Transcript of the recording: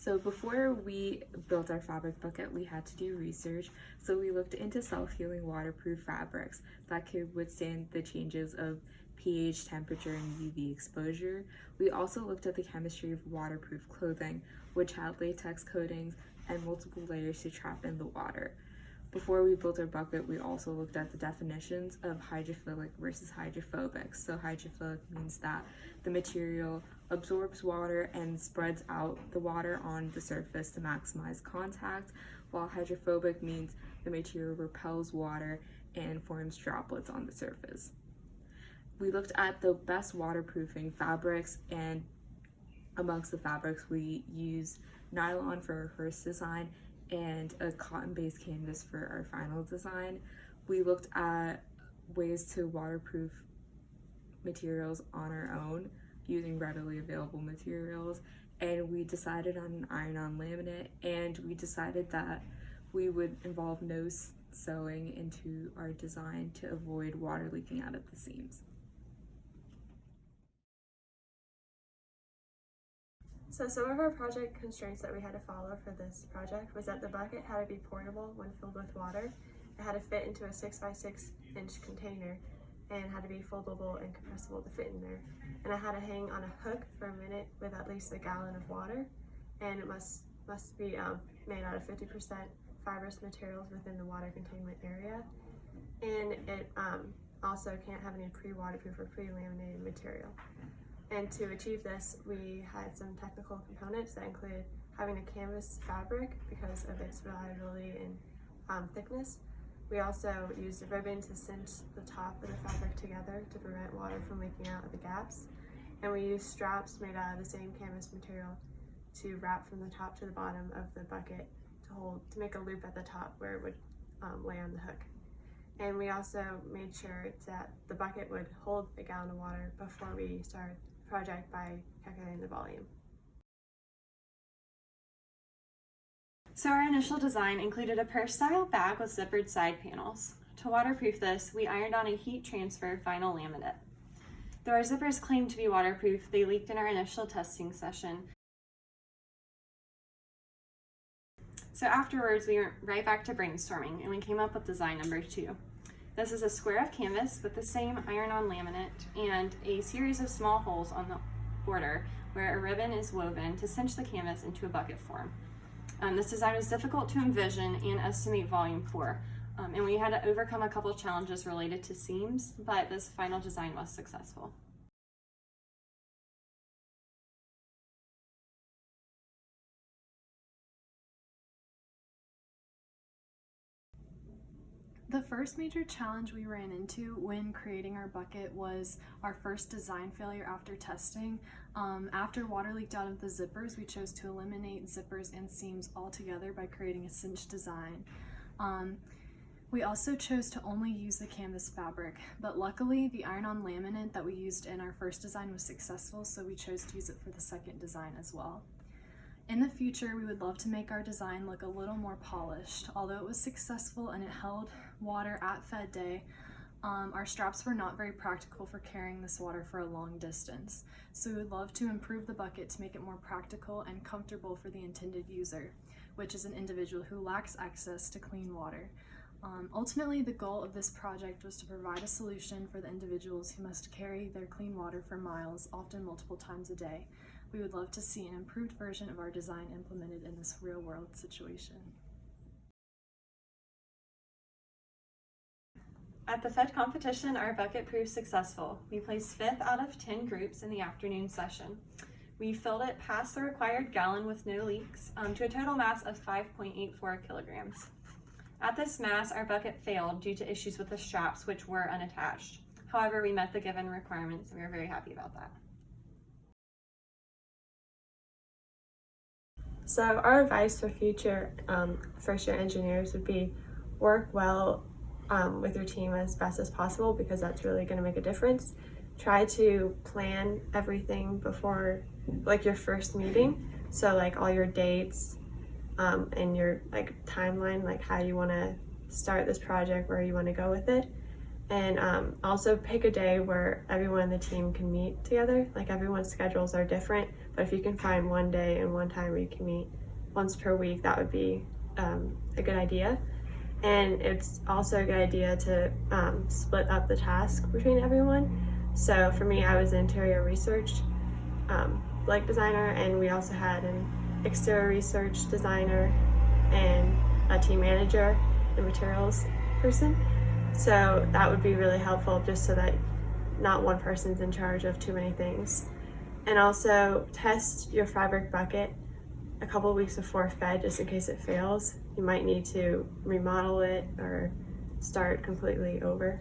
So before we built our fabric bucket, we had to do research. So we looked into self-healing waterproof fabrics that could withstand the changes of pH, temperature, and UV exposure. We also looked at the chemistry of waterproof clothing, which had latex coatings and multiple layers to trap in the water. Before we built our bucket, we also looked at the definitions of hydrophilic versus hydrophobic. So hydrophilic means that the material absorbs water and spreads out the water on the surface to maximize contact, while hydrophobic means the material repels water and forms droplets on the surface. We looked at the best waterproofing fabrics, and amongst the fabrics we used nylon for our first design and a cotton-based canvas for our final design. We looked at ways to waterproof materials on our own using readily available materials, and we decided on an iron-on laminate, and we decided that we would involve no sewing into our design to avoid water leaking out of the seams. So some of our project constraints that we had to follow for this project was that the bucket had to be portable when filled with water. It had to fit into a 6x6-inch container and had to be foldable and compressible to fit in there. And it had to hang on a hook for a minute with at least a gallon of water, and it must be made out of 50% fibrous materials within the water containment area. And it also can't have any pre-waterproof or pre-laminated material. And to achieve this, we had some technical components that included having a canvas fabric because of its reliability and thickness. We also used a ribbon to cinch the top of the fabric together to prevent water from leaking out of the gaps. And we used straps made out of the same canvas material to wrap from the top to the bottom of the bucket to make a loop at the top where it would lay on the hook. And we also made sure that the bucket would hold a gallon of water before we started the project by calculating the volume. So our initial design included a purse-style bag with zippered side panels. To waterproof this, we ironed on a heat transfer vinyl laminate. Though our zippers claimed to be waterproof, they leaked in our initial testing session. So afterwards, we went right back to brainstorming and we came up with design number 2. This is a square of canvas with the same iron-on laminate and a series of small holes on the border where a ribbon is woven to cinch the canvas into a bucket form. This design was difficult to envision and estimate volume for, and we had to overcome a couple challenges related to seams, but this final design was successful. The first major challenge we ran into when creating our bucket was our first design failure after testing. After water leaked out of the zippers, we chose to eliminate zippers and seams altogether by creating a cinched design. We also chose to only use the canvas fabric, but luckily the iron-on laminate that we used in our first design was successful, so we chose to use it for the second design as well. In the future, we would love to make our design look a little more polished. Although it was successful and it held water at FEDD day, our straps were not very practical for carrying this water for a long distance. So we would love to improve the bucket to make it more practical and comfortable for the intended user, which is an individual who lacks access to clean water. Ultimately, the goal of this project was to provide a solution for the individuals who must carry their clean water for miles, often multiple times a day. We would love to see an improved version of our design implemented in this real-world situation. At the FEDD competition, our bucket proved successful. We placed 5th out of 10 groups in the afternoon session. We filled it past the required gallon with no leaks to a total mass of 5.84 kilograms. At this mass, our bucket failed due to issues with the straps, which were unattached. However, we met the given requirements and we were very happy about that. So our advice for future first-year engineers would be work well with your team as best as possible, because that's really going to make a difference. Try to plan everything before your first meeting, so all your dates and your timeline, how you want to start this project, where you want to go with it. And also pick a day where everyone in the team can meet together. Like everyone's schedules are different, but if you can find one day and one time where you can meet once per week, that would be a good idea. And it's also a good idea to split up the task between everyone. So for me, I was an interior research like designer, and we also had an exterior research designer and a team manager and materials person. So that would be really helpful, just so that not one person's in charge of too many things. And also test your fabric bucket a couple of weeks before FEDD, just in case it fails. You might need to remodel it or start completely over.